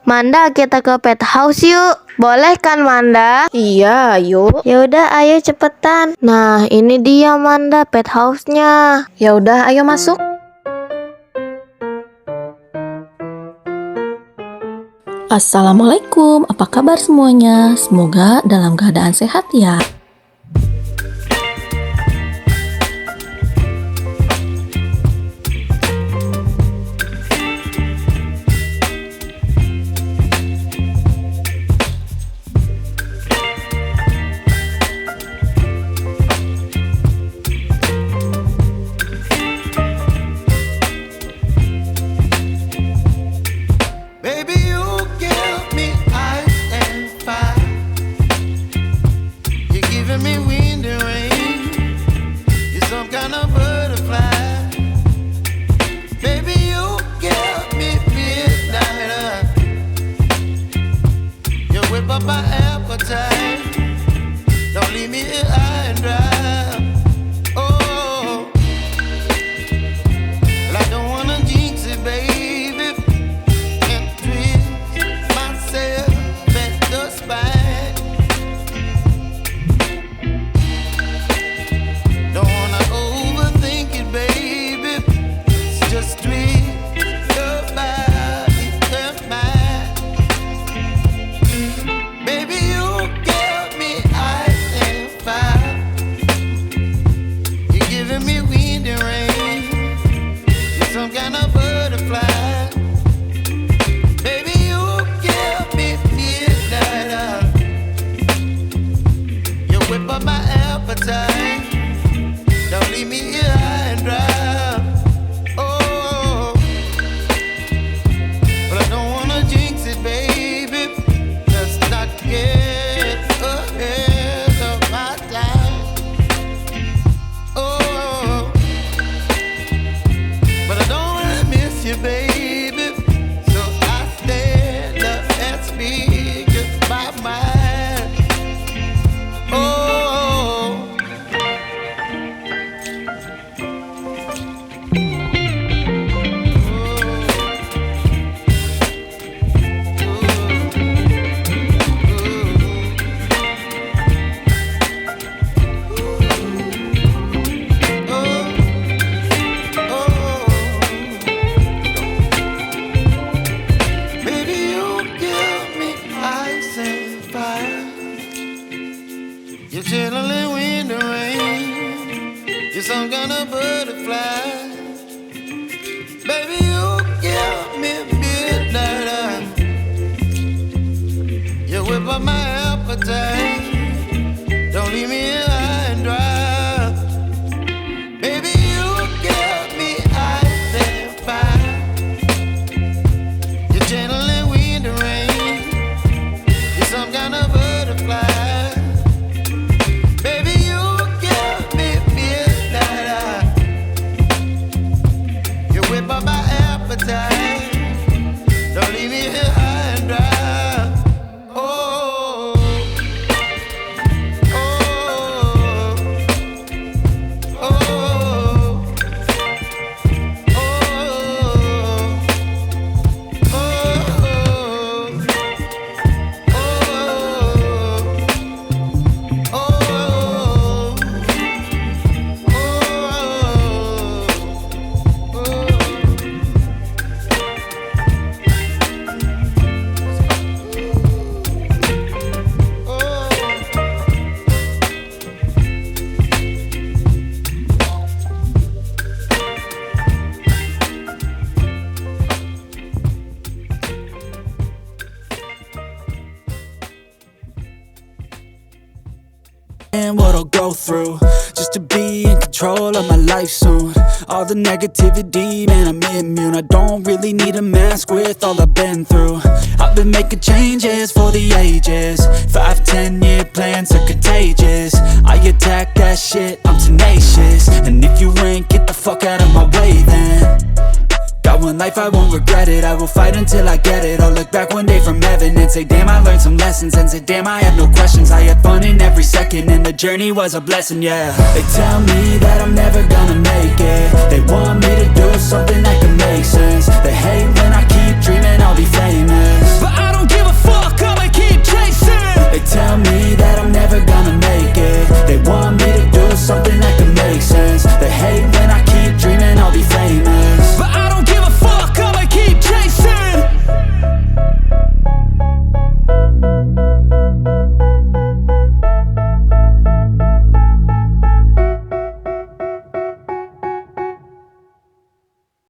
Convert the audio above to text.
Manda, kita ke pet house yuk. Boleh kan, Manda? Iya, yuk. Yaudah, ayo cepetan. Nah, ini dia Manda, pet house-nya. Yaudah, ayo masuk. Assalamualaikum, apa kabar semuanya? Semoga dalam keadaan sehat ya. And what I'll go through just to be in control of my life soon. All the negativity, man, I'm immune. I don't really need a mask with all I've been through. I've been making changes for the ages. 5-10 year plans are contagious. I attack that shit, I'm tenacious. And if you ain't, get the fuck out of my way then. Got one life, I won't regret it. I will fight until I get it. I'll look back one day from heaven and say, damn, I learned some lessons. And say, damn, I had no questions. I had fun in every second, and the journey was a blessing, yeah. They tell me that I'm never gonna make it. They want me to do something that can make sense. They hate when I keep dreaming I'll be